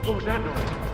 โอ้แน่นอน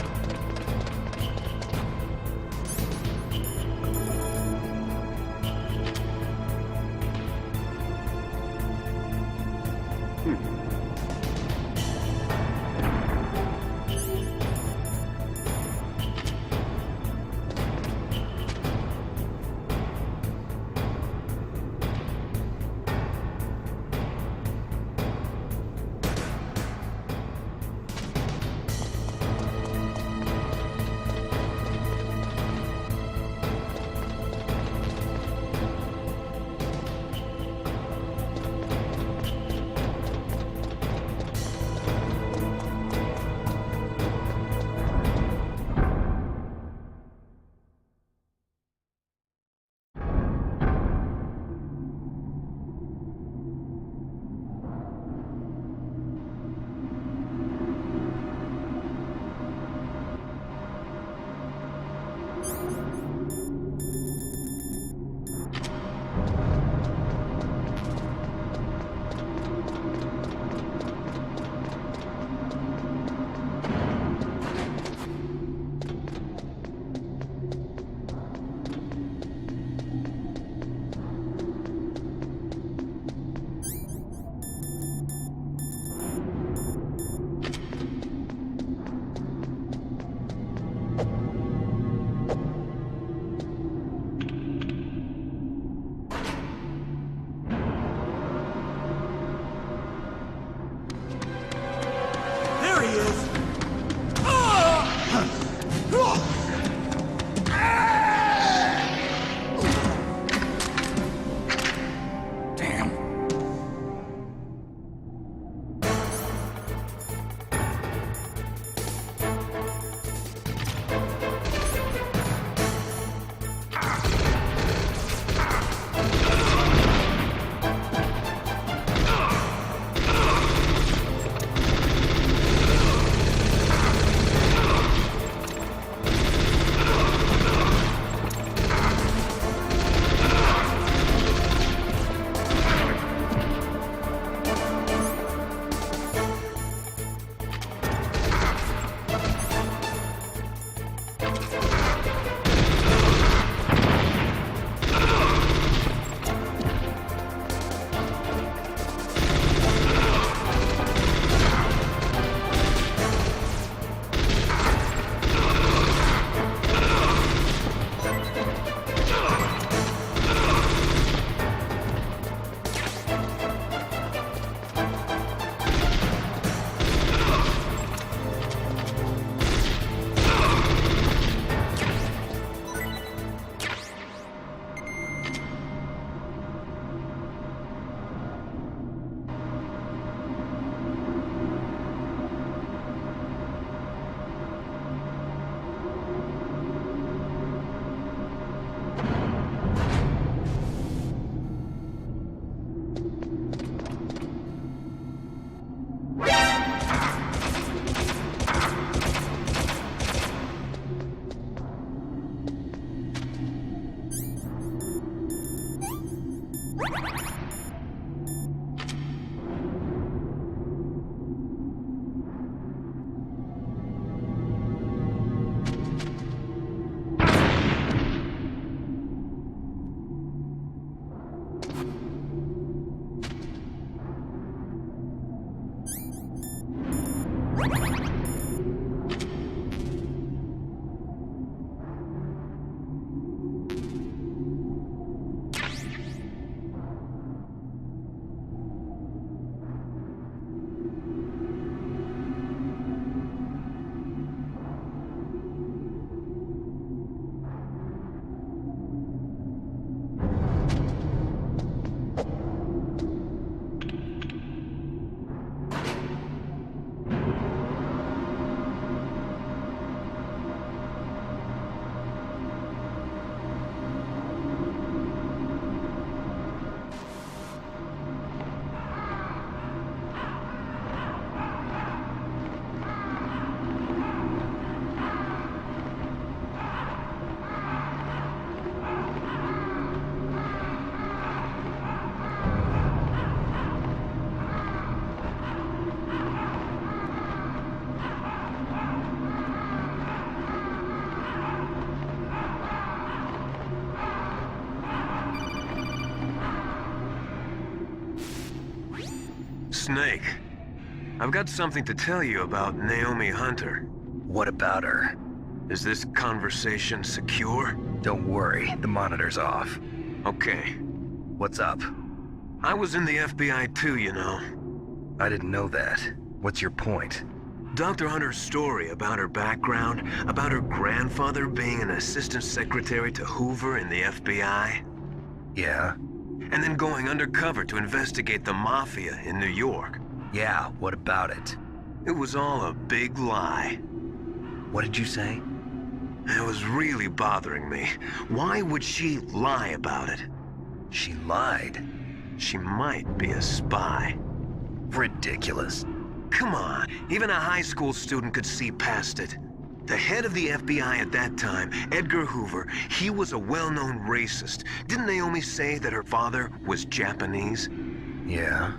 Snake, I've got something to tell you about Naomi Hunter. What about her? Is this conversation secure? Don't worry, the monitor's off. Okay. What's up? I was in the FBI too, you know. I didn't know that. What's your point? Dr. Hunter's story about her background, about her grandfather being an assistant secretary to Hoover in the FBI. Yeah? And then going undercover to investigate the Mafia in New York. Yeah, what about it? It was all a big lie. What did you say? It was really bothering me. Why would she lie about it? She lied. She might be a spy. Ridiculous. Come on, even a high school student could see past it. The head of the FBI at that time, Edgar Hoover, he was a well-known racist. Didn't Naomi say that her father was Japanese? Yeah.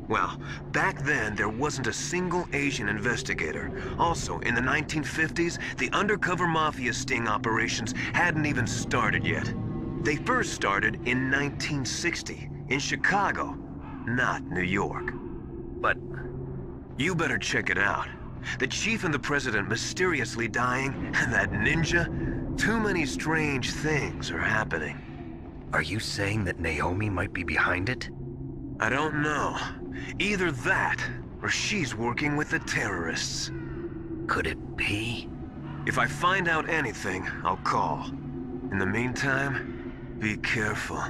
Well, back then, there wasn't a single Asian investigator. Also, in the 1950s, the undercover mafia sting operations hadn't even started yet. They first started in 1960, in Chicago, not New York. But you better check it out. The chief and the president mysteriously dying, and that ninja? Too many strange things are happening. are you saying that Naomi might be behind it? I don't know. Either that, or she's working with the terrorists. Could it be? If I find out anything, I'll call. In the meantime, be careful.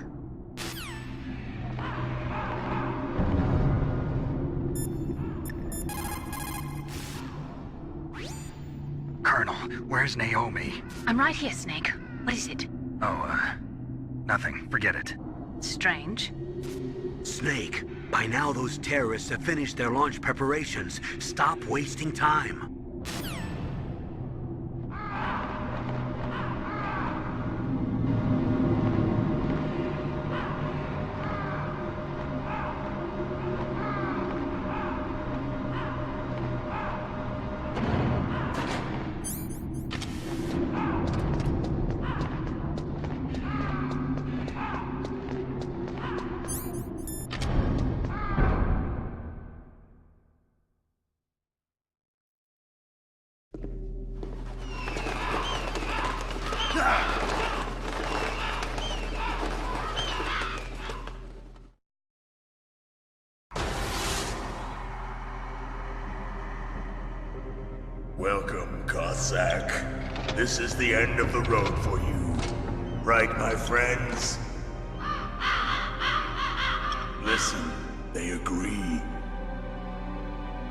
Colonel, where's Naomi? I'm right here, Snake. What is it? Oh, nothing. Forget it. Strange. Snake, by now those terrorists have finished their launch preparations. Stop wasting time. Welcome, Cossack. This is the end of the road for you. Right, my friends? Listen, they agree.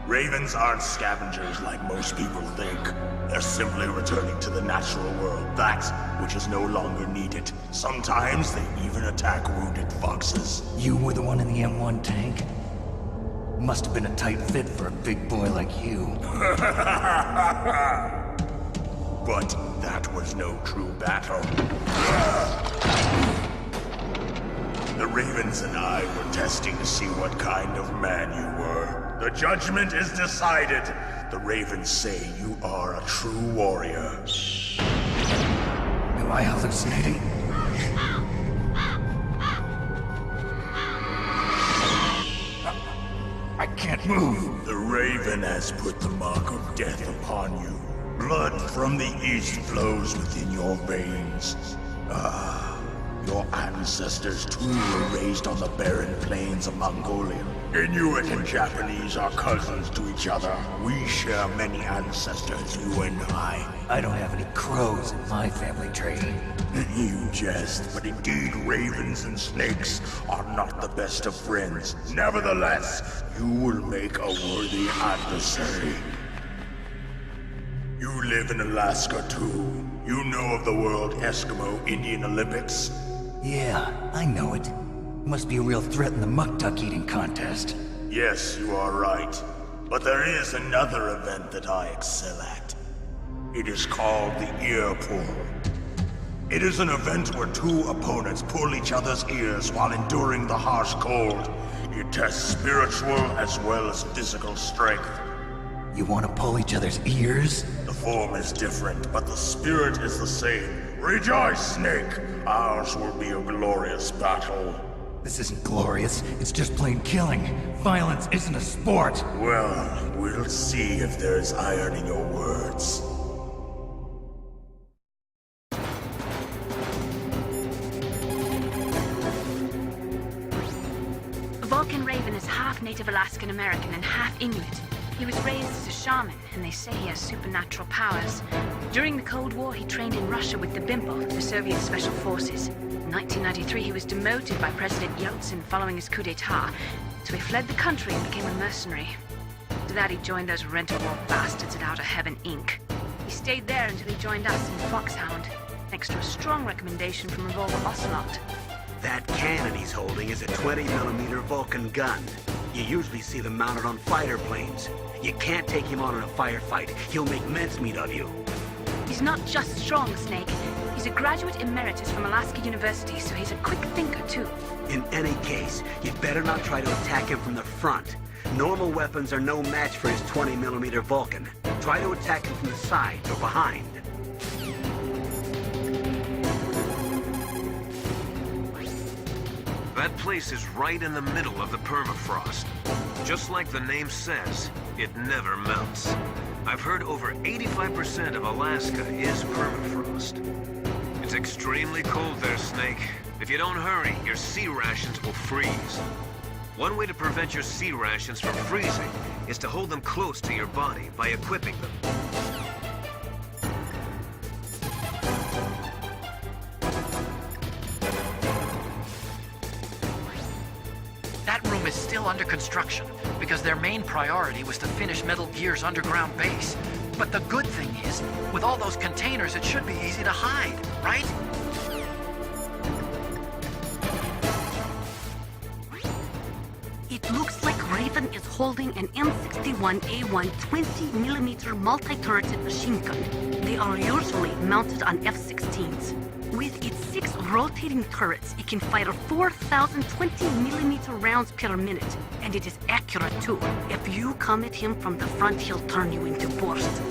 Ravens aren't scavengers like most people think. They're simply returning to the natural world, that which is no longer needed. Sometimes they even attack wounded foxes. You were the one in the M1 tank? Must have been a tight fit for a big boy like you. But that was no true battle. The Ravens and I were testing to see what kind of man you were. The judgment is decided. The Ravens say you are a true warrior. Am I hallucinating? I can't move. The Raven has put the mark of death upon you. Blood from the east flows within your veins. Your ancestors too were raised on the barren plains of Mongolia. Inuit and Japanese are cousins to each other. We share many ancestors, you and I. I don't have any crows in my family tree. You jest, but indeed ravens and snakes are not the best of friends. Nevertheless, you will make a worthy adversary. You live in Alaska too. You know of the World Eskimo Indian Olympics? Yeah, I know it. Must be a real threat in the muck-duck eating contest. Yes, you are right. But there is another event that I excel at. It is called the ear pull. It is an event where two opponents pull each other's ears while enduring the harsh cold. It tests spiritual as well as physical strength. You want to pull each other's ears? The form is different, but the spirit is the same. Rejoice, Snake! Ours will be a glorious battle. This isn't glorious. It's just plain killing. Violence isn't a sport. Well, we'll see if there's iron in your words. Vulcan Raven is half Native Alaskan American and half Inuit. He was raised as a shaman, and they say he has supernatural powers. During the Cold War, he trained in Russia with the BIMPO, the Soviet Special Forces. In 1993, he was demoted by President Yeltsin following his coup d'etat, so he fled the country and became a mercenary. After that, he joined those rent-a-war bastards at Outer Heaven, Inc. He stayed there until he joined us in Foxhound, thanks to a strong recommendation from Revolver Ocelot. That cannon he's holding is a 20mm Vulcan gun. You usually see them mounted on fighter planes. You can't take him on in a firefight. He'll make mincemeat of you. He's not just strong, Snake. He's a graduate emeritus from Alaska University, so he's a quick thinker, too. In any case, you'd better not try to attack him from the front. Normal weapons are no match for his 20mm Vulcan. Try to attack him from the side or behind. That place is right in the middle of the permafrost. Just like the name says, it never melts. I've heard over 85% of Alaska is permafrost. It's extremely cold there, Snake. If you don't hurry, your sea rations will freeze. One way to prevent your sea rations from freezing is to hold them close to your body by equipping them. That room is still under construction because their main priority was to finish Metal Gear's underground base. But the good thing is, with all those containers, it should be easy to hide, right? It looks like Raven is holding an M61A1 20mm multi-turreted machine gun. They are usually mounted on F-16s. With its 6 rotating turrets, it can fire 4,000 20mm rounds per minute. And it is accurate too. If you come at him from the front, he'll turn you into burst.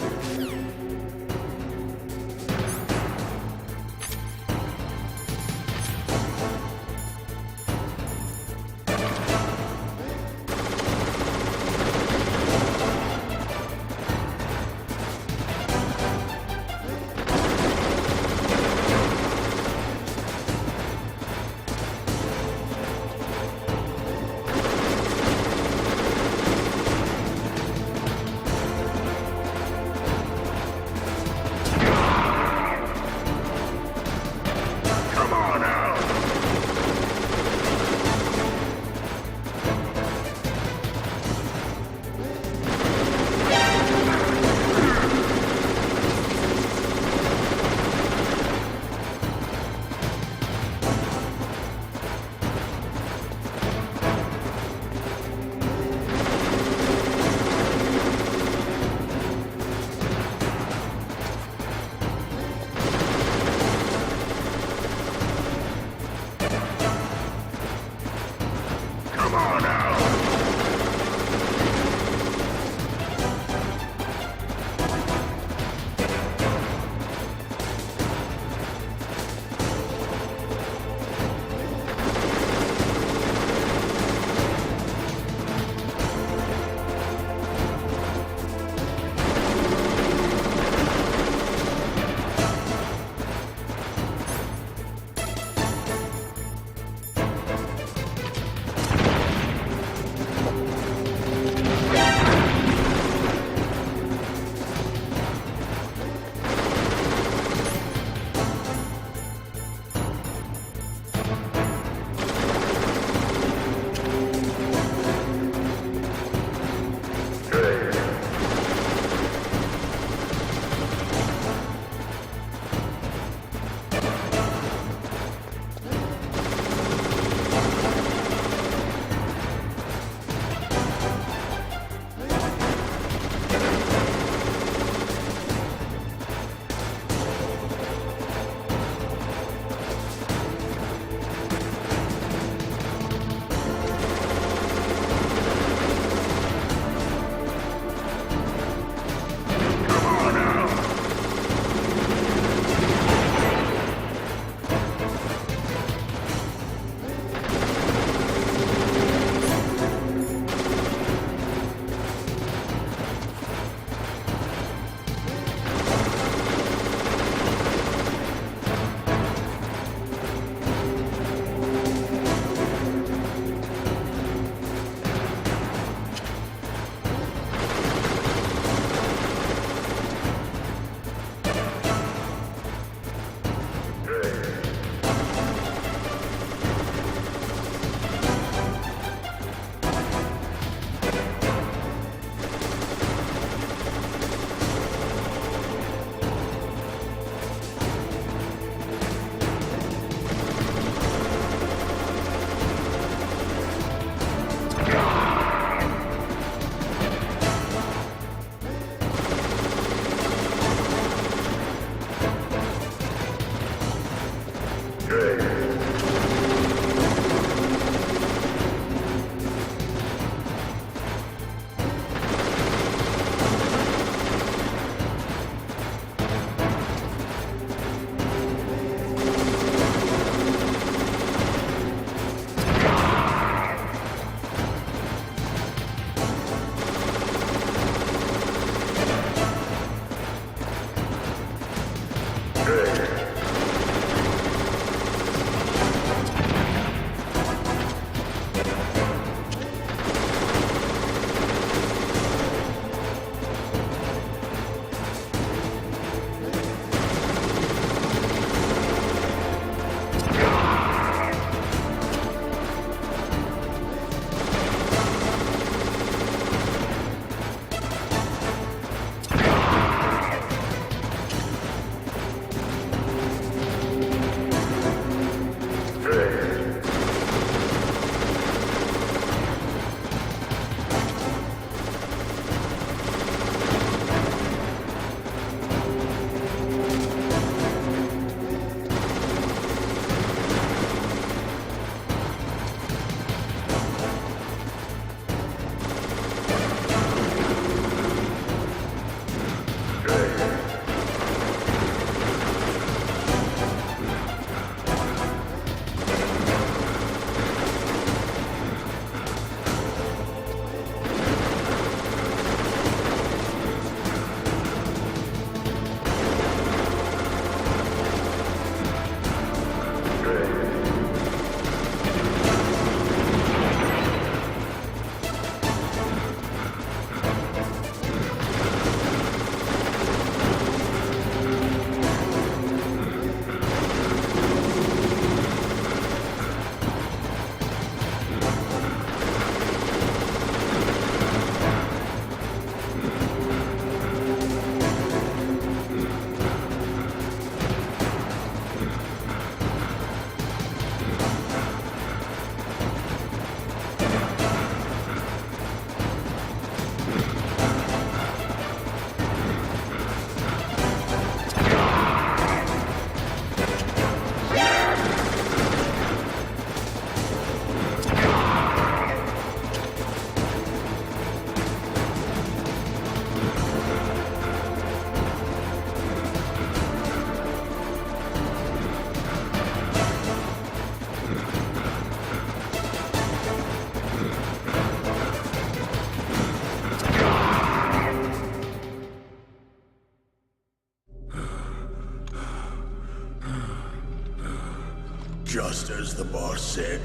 Just as the boss said,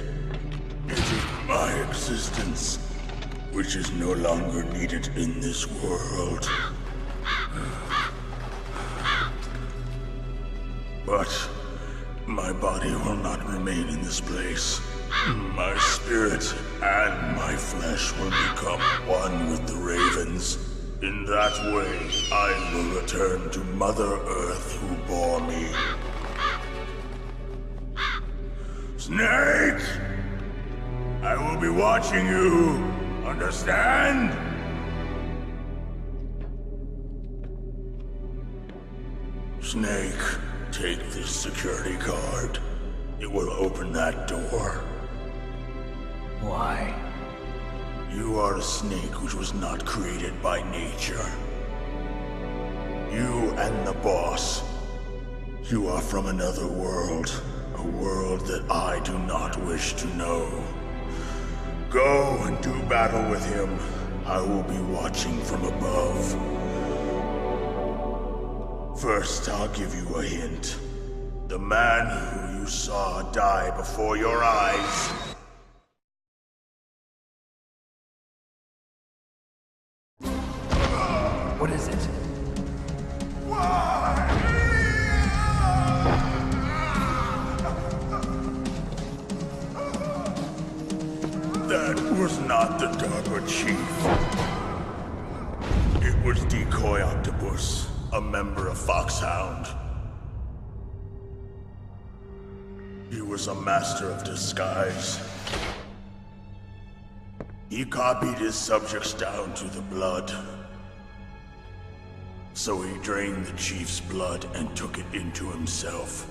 it is my existence which is no longer needed in this world. But my body will not remain in this place. My spirit and my flesh will become one with the ravens. In that way, I will return to Mother Earth who bore me. Snake! I will be watching you. Understand? Snake, take this security card. It will open that door. Why? You are a snake which was not created by nature. You and the boss. You are from another world. A world that I do not wish to know. Go and do battle with him. I will be watching from above. First, I'll give you a hint. The man who you saw die before your eyes. What is it? That was not the DARPA chief. It was Decoy Octopus, a member of Foxhound. He was a master of disguise. He copied his subjects down to the blood. So he drained the chief's blood and took it into himself.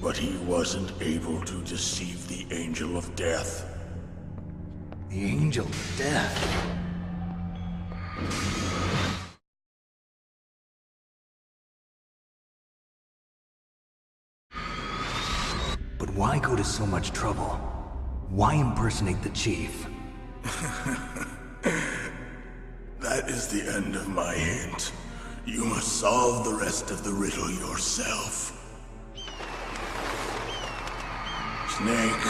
But he wasn't able to deceive the Angel of Death. The Angel of Death? But why go to so much trouble? Why impersonate the chief? That is the end of my hint. You must solve the rest of the riddle yourself. Snake,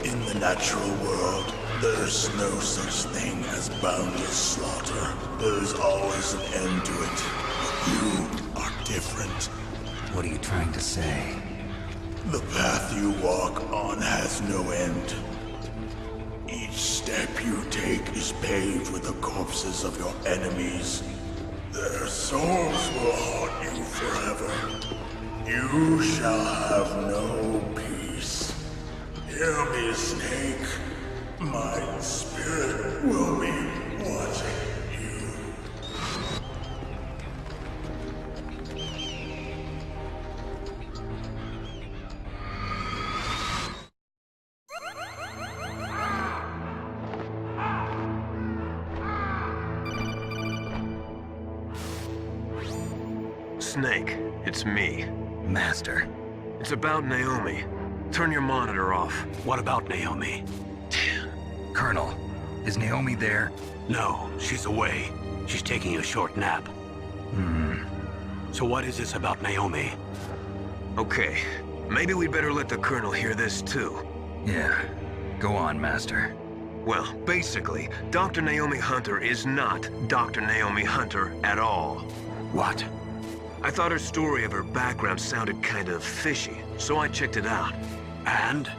in the natural world, there's no such thing as boundless slaughter. There is always an end to it. But you are different. What are you trying to say? The path you walk on has no end. Each step you take is paved with the corpses of your enemies. Their souls will haunt you forever. You shall have no peace. Hear me, Snake. My spirit will be watching you. Snake, it's me. Master. It's about Naomi. Turn your monitor off. What about Naomi? Colonel, is Naomi there? No, she's away. She's taking a short nap. So what is this about Naomi? Okay, maybe we'd better let the Colonel hear this too. Yeah. Go on, Master. Well, basically, Dr. Naomi Hunter is not Dr. Naomi Hunter at all. What? I thought her story of her background sounded kind of fishy, so I checked it out. And?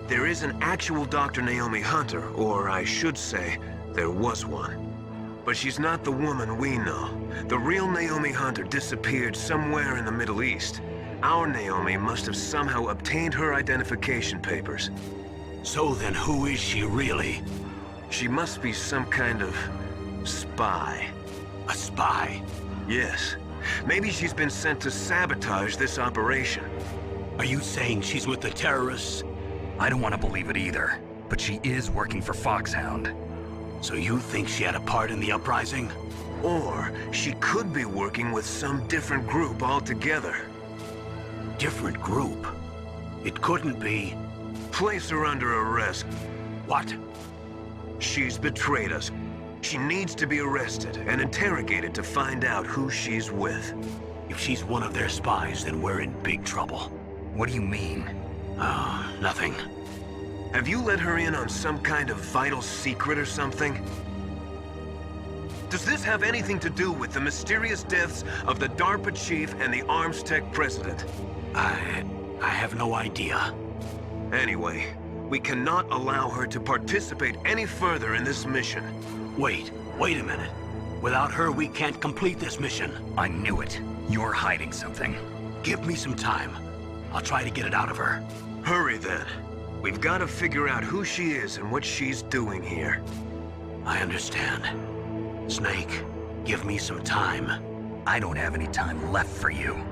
There is an actual Dr. Naomi Hunter, or I should say, there was one. But she's not the woman we know. The real Naomi Hunter disappeared somewhere in the Middle East. Our Naomi must have somehow obtained her identification papers. So then who is she really? She must be some kind of spy. A spy? Yes. Maybe she's been sent to sabotage this operation. Are you saying she's with the terrorists? I don't want to believe it either, but she is working for Foxhound. So you think she had a part in the uprising? Or she could be working with some different group altogether. Different group? It couldn't be... Place her under arrest. What? She's betrayed us. She needs to be arrested and interrogated to find out who she's with. If she's one of their spies, then we're in big trouble. What do you mean? Oh, nothing. Have you let her in on some kind of vital secret or something? Does this have anything to do with the mysterious deaths of the DARPA chief and the Arms Tech president? I have no idea. Anyway, we cannot allow her to participate any further in this mission. Wait a minute. Without her, we can't complete this mission. I knew it. You're hiding something. Give me some time. I'll try to get it out of her. Hurry then. We've got to figure out who she is and what she's doing here. I understand. Snake, give me some time. I don't have any time left for you.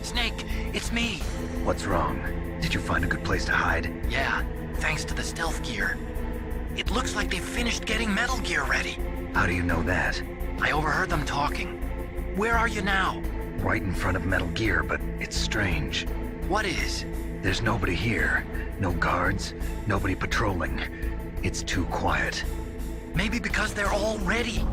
Snake, it's me. What's wrong? Did you find a good place to hide? Yeah, thanks to the stealth gear. It looks like they've finished getting Metal Gear ready. How do you know that? I overheard them talking. Where are you now? Right in front of Metal Gear, but it's strange. What is? There's nobody here. No guards, nobody patrolling. It's too quiet. Maybe because they're all ready.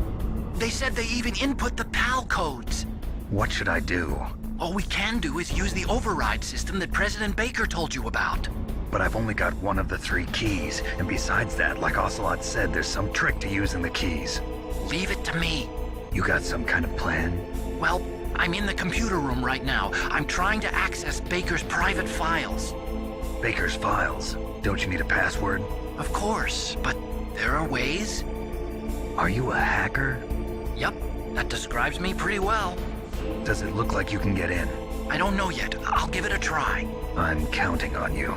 They said they even input the PAL codes. What should I do? All we can do is use the override system that President Baker told you about. But I've only got one of the 3 keys, and besides that, like Ocelot said, there's some trick to using the keys. Leave it to me. You got some kind of plan? Well, I'm in the computer room right now. I'm trying to access Baker's private files. Baker's files? Don't you need a password? Of course, but there are ways. Are you a hacker? Yup, that describes me pretty well. Does it look like you can get in? I don't know yet. I'll give it a try. I'm counting on you.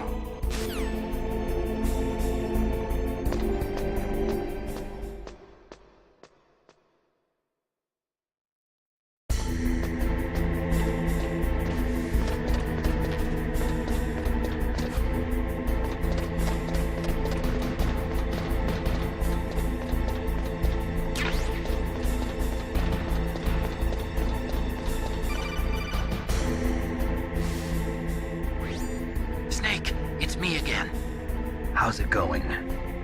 How's it going?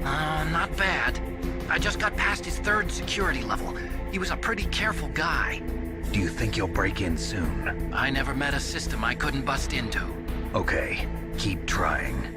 Not bad. I just got past his 3rd security level. He was a pretty careful guy. Do you think you'll break in soon? I never met a system I couldn't bust into. Okay, keep trying.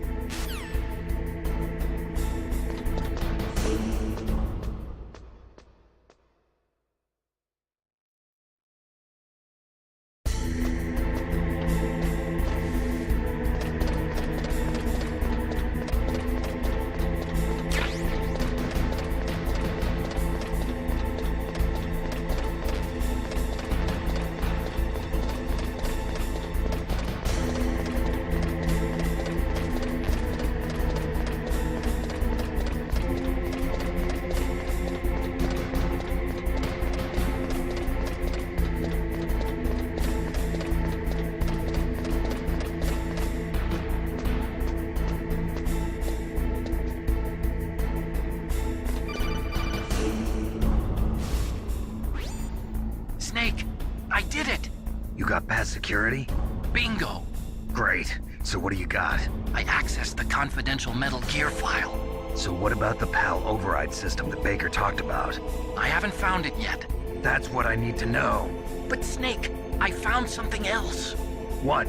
Snake, I did it! You got past security? Bingo! Great. So what do you got? I accessed the confidential Metal Gear file. So what about the PAL override system that Baker talked about? I haven't found it yet. That's what I need to know. But Snake, I found something else. What?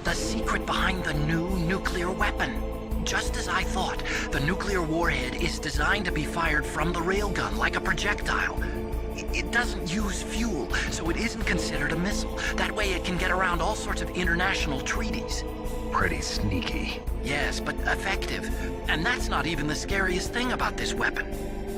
The secret behind the new nuclear weapon. Just as I thought, the nuclear warhead is designed to be fired from the railgun like a projectile. It doesn't use fuel, so it isn't considered a missile. That way it can get around all sorts of international treaties. Pretty sneaky. Yes, but effective. And that's not even the scariest thing about this weapon.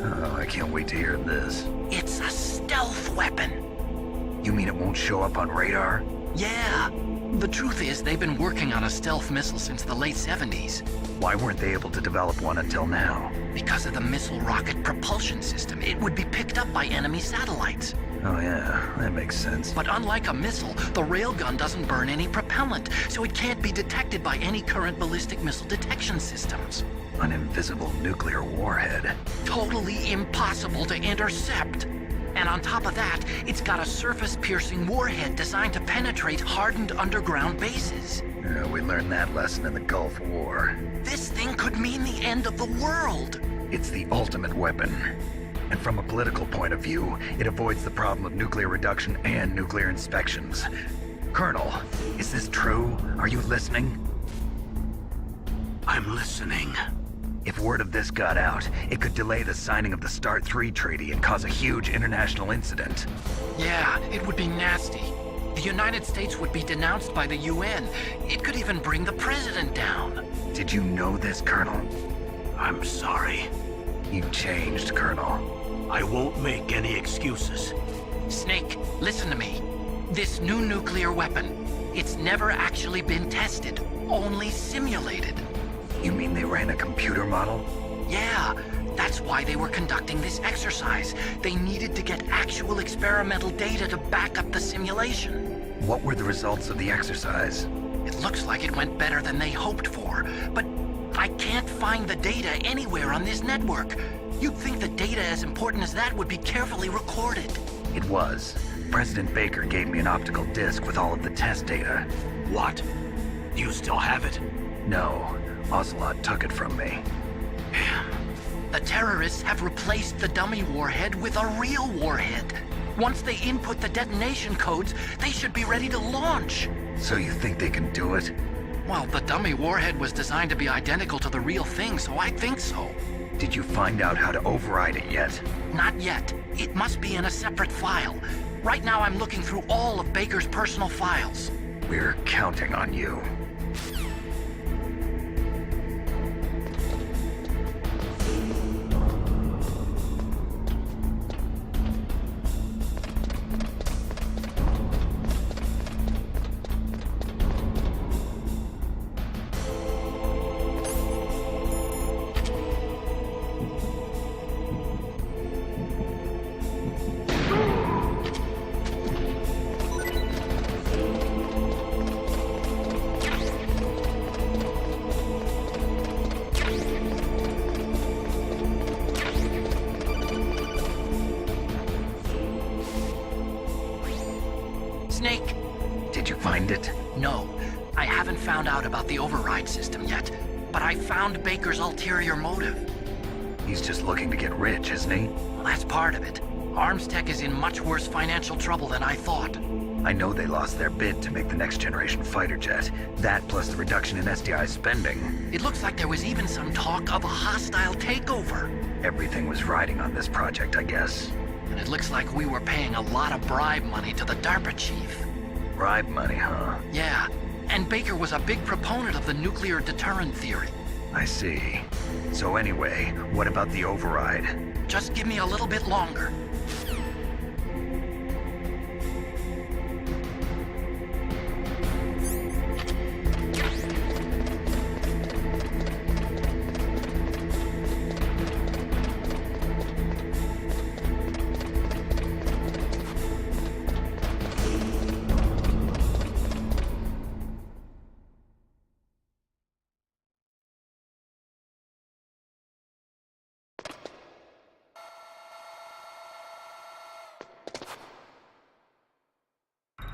Oh, I can't wait to hear this. It's a stealth weapon. You mean it won't show up on radar? Yeah. The truth is, they've been working on a stealth missile since the late 70s. Why weren't they able to develop one until now? Because of the missile rocket propulsion system, it would be picked up by enemy satellites. Oh yeah, that makes sense. But unlike a missile, the railgun doesn't burn any propellant, so it can't be detected by any current ballistic missile detection systems. An invisible nuclear warhead. Totally impossible to intercept. And on top of that, it's got a surface-piercing warhead designed to penetrate hardened underground bases. Yeah, we learned that lesson in the Gulf War. This thing could mean the end of the world. It's the ultimate weapon. And from a political point of view, it avoids the problem of nuclear reduction and nuclear inspections. Colonel, is this true? Are you listening? I'm listening. If word of this got out, it could delay the signing of the START 3 treaty and cause a huge international incident. Yeah, it would be nasty. The United States would be denounced by the UN. It could even bring the president down. Did you know this, Colonel? I'm sorry. You changed, Colonel. I won't make any excuses. Snake, listen to me. This new nuclear weapon, it's never actually been tested, only simulated. You mean they ran a computer model? Yeah, that's why they were conducting this exercise. They needed to get actual experimental data to back up the simulation. What were the results of the exercise? It looks like it went better than they hoped for, but I can't find the data anywhere on this network. You'd think that data as important as that would be carefully recorded. It was. President Baker gave me an optical disc with all of the test data. What? Do you still have it? No, Ocelot took it from me. The terrorists have replaced the dummy warhead with a real warhead. Once they input the detonation codes, they should be ready to launch. So you think they can do it? Well, the dummy warhead was designed to be identical to the real thing, so I think so. Did you find out how to override it yet? Not yet. It must be in a separate file. Right now I'm looking through all of Baker's personal files. We're counting on you. Snake! Did you find it? No, I haven't found out about the override system yet. but I found Baker's ulterior motive. He's just looking to get rich, isn't he? Well, that's part of it. Arms Tech is in much worse financial trouble than I thought. I know they lost their bid to make the next generation fighter jet. That plus the reduction in SDI spending. It looks like there was even some talk of a hostile takeover. Everything was riding on this project, I guess. And it looks like we were paying a lot of bribe money to the DARPA chief. Bribe money, huh? Yeah, and Baker was a big proponent of the nuclear deterrent theory. I see. So anyway, what about the override? Just give me a little bit longer.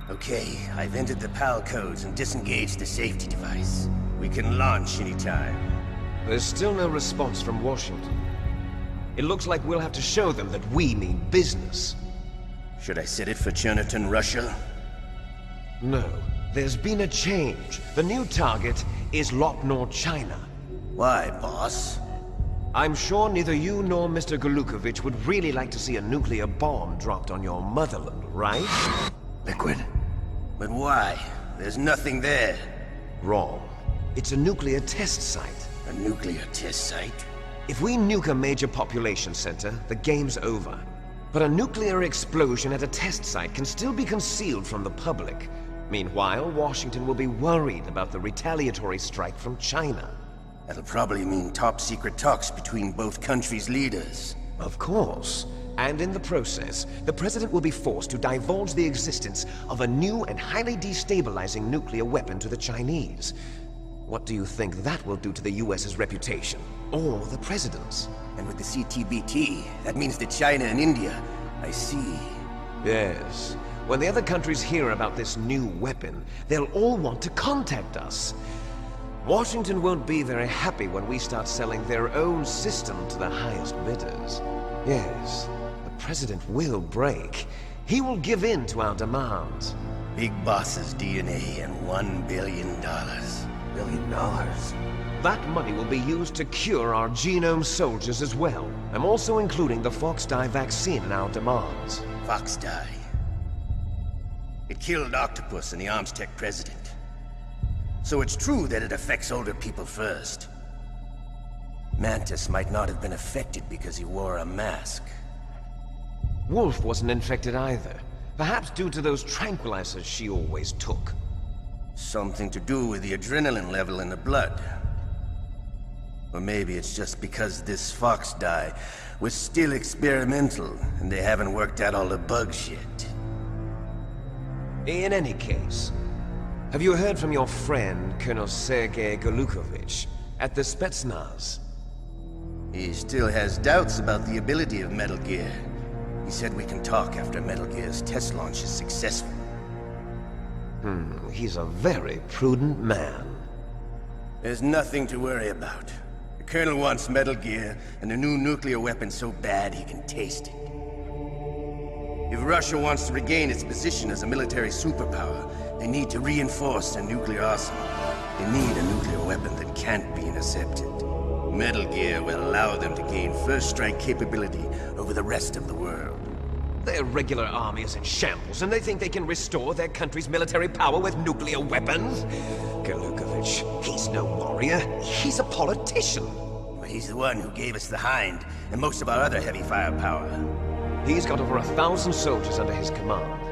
Okay, I've entered the PAL codes and disengaged the safety device. We can launch anytime. There's still no response from Washington. It looks like we'll have to show them that we mean business. Should I set it for Cherniton, Russia? No, there's been a change. The new target is Lopnor, China. Why, boss? I'm sure neither you nor Mr. Golukovich would really like to see a nuclear bomb dropped on your motherland, right? Liquid. But why? There's nothing there. Wrong. It's a nuclear test site. A nuclear test site? If we nuke a major population center, the game's over. But a nuclear explosion at a test site can still be concealed from the public. Meanwhile, Washington will be worried about the retaliatory strike from China. That'll probably mean top-secret talks between both countries' leaders. Of course. And in the process, the President will be forced to divulge the existence of a new and highly destabilizing nuclear weapon to the Chinese. What do you think that will do to the US's reputation? Or the President's? And with the CTBT, that means that China and India. I see. Yes. When the other countries hear about this new weapon, they'll all want to contact us. Washington won't be very happy when we start selling their own system to the highest bidders. Yes, the President will break. He will give in to our demands. Big Boss's DNA and $1 billion. $1 billion? That money will be used to cure our genome soldiers as well. I'm also including the Fox-Die vaccine in our demands. Fox-Die? It killed Octopus and the Arms Tech president. So it's true that it affects older people first. Mantis might not have been affected because he wore a mask. Wolf wasn't infected either. Perhaps due to those tranquilizers she always took. Something to do with the adrenaline level in the blood. Or maybe it's just because this Fox-Die was still experimental and they haven't worked out all the bugs yet. In any case, have you heard from your friend, Colonel Sergei Golukovich, at the Spetsnaz? He still has doubts about the ability of Metal Gear. He said we can talk after Metal Gear's test launch is successful. He's a very prudent man. There's nothing to worry about. The Colonel wants Metal Gear and a new nuclear weapon so bad he can taste it. If Russia wants to regain its position as a military superpower, they need to reinforce their nuclear arsenal. They need a nuclear weapon that can't be intercepted. Metal Gear will allow them to gain first strike capability over the rest of the world. Their regular army is in shambles, and they think they can restore their country's military power with nuclear weapons? Golukovich, he's no warrior. He's a politician. But he's the one who gave us the Hind and most of our other heavy firepower. He's got over 1,000 soldiers under his command.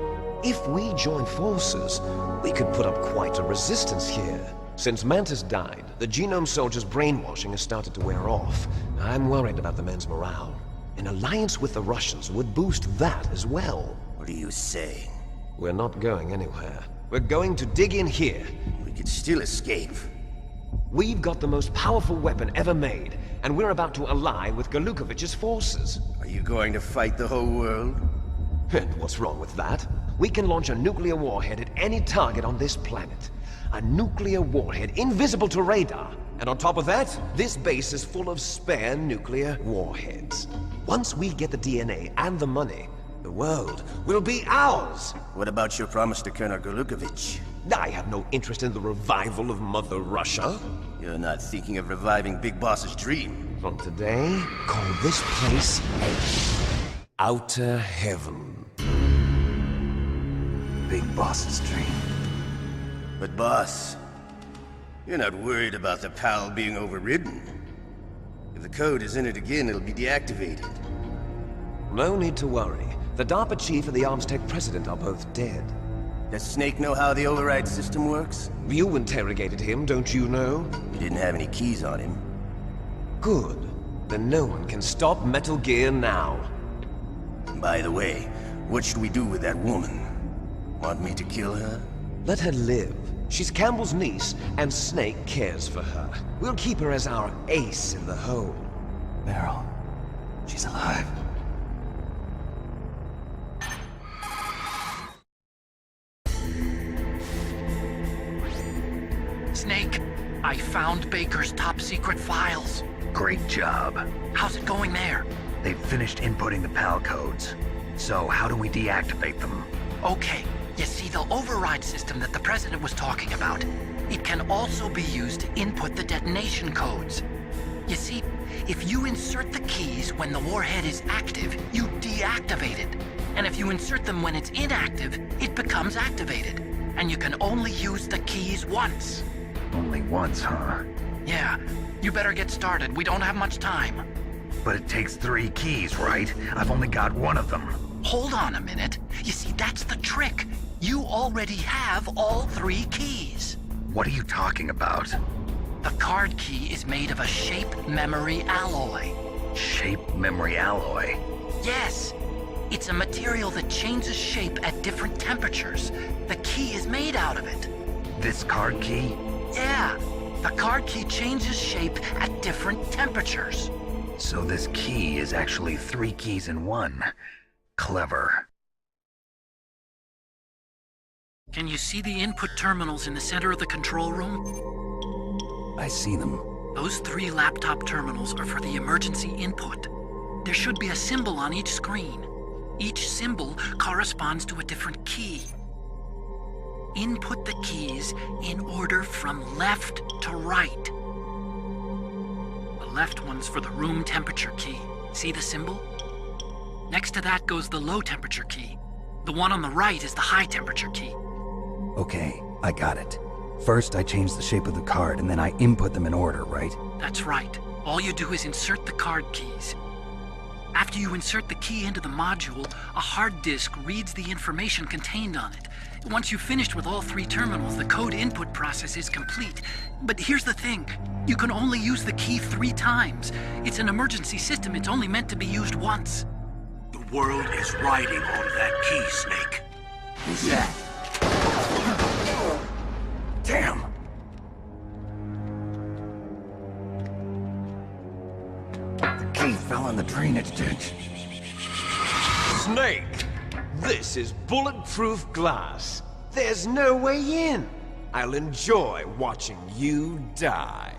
If we join forces, we could put up quite a resistance here. Since Mantis died, the genome soldiers' brainwashing has started to wear off. I'm worried about the men's morale. An alliance with the Russians would boost that as well. What are you saying? We're not going anywhere. We're going to dig in here. We could still escape. We've got the most powerful weapon ever made, and we're about to ally with Golukovich's forces. Are you going to fight the whole world? And what's wrong with that? We can launch a nuclear warhead at any target on this planet. A nuclear warhead invisible to radar. And on top of that, this base is full of spare nuclear warheads. Once we get the DNA and the money, the world will be ours! What about your promise to Colonel Golukovich? I have no interest in the revival of Mother Russia. You're not thinking of reviving Big Boss's dream. From today, call this place Outer Heaven. Big Boss's dream. But boss, you're not worried about the PAL being overridden. If the code is entered again, it'll be deactivated. No need to worry. The DARPA chief and the Armstech president are both dead. Does Snake know how the override system works? You interrogated him, don't you know? You didn't have any keys on him. Good. Then no one can stop Metal Gear now. By the way, what should we do with that woman? Want me to kill her? Let her live. She's Campbell's niece, and Snake cares for her. We'll keep her as our ace in the hole. Meryl, she's alive. Snake, I found Baker's top-secret files. Great job. How's it going there? They've finished inputting the PAL codes. So how do we deactivate them? Okay, you see the override system that the President was talking about. It can also be used to input the detonation codes. You see, if you insert the keys when the warhead is active, you deactivate it. And if you insert them when it's inactive, it becomes activated. And you can only use the keys once. Only once, huh? Yeah, you better get started. We don't have much time. But it takes 3 keys, right? I've only got 1 of them. Hold on a minute. You see, that's the trick. You already have all 3 keys. What are you talking about? The card key is made of a shape memory alloy. Shape memory alloy? Yes. It's a material that changes shape at different temperatures. The key is made out of it. This card key? Yeah. The card key changes shape at different temperatures. So this key is actually 3 keys in 1. Clever. Can you see the input terminals in the center of the control room? I see them. Those 3 laptop terminals are for the emergency input. There should be a symbol on each screen. Each symbol corresponds to a different key. Input the keys in order from left to right. The left one's for the room temperature key. See the symbol? Next to that goes the low temperature key. The one on the right is the high temperature key. Okay, I got it. First, I change the shape of the card, and then I input them in order, right? That's right. All you do is insert the card keys. After you insert the key into the module, a hard disk reads the information contained on it. Once you've finished with all 3 terminals, the code input process is complete. But here's the thing. You can only use the key 3 times. It's an emergency system. It's only meant to be used once. The world is riding on that key, Snake. Who's that? Damn! The key fell in the drainage ditch. Snake! This is bulletproof glass. There's no way in. I'll enjoy watching you die.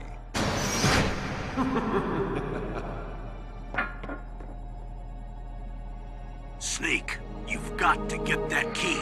Snake, you've got to get that key.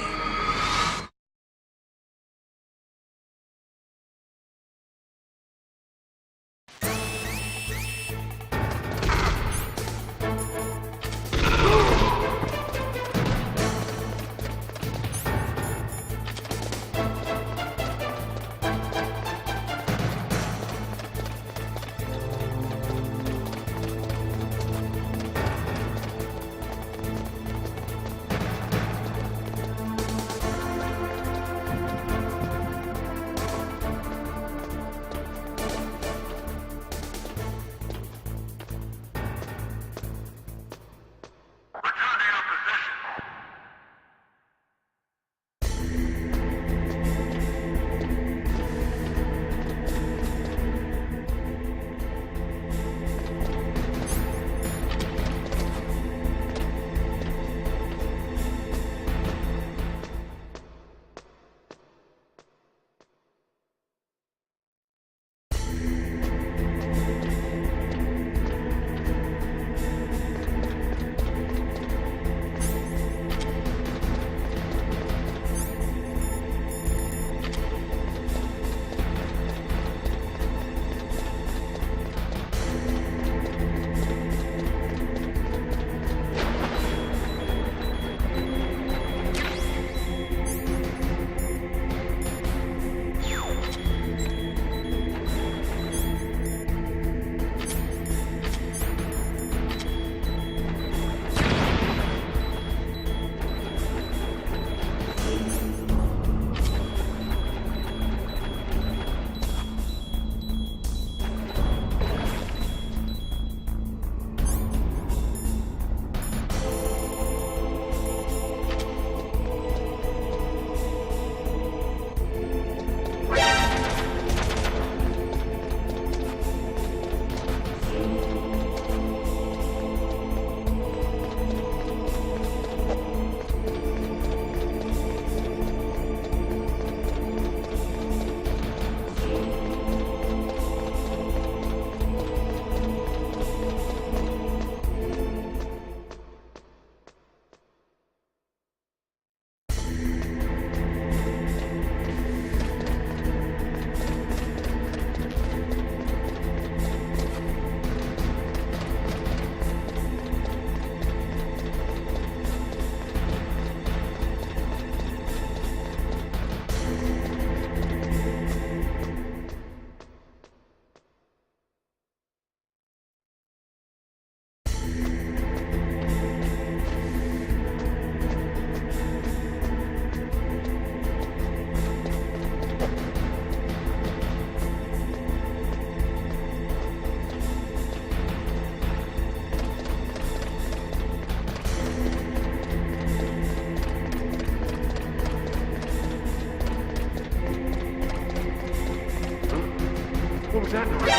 that noise?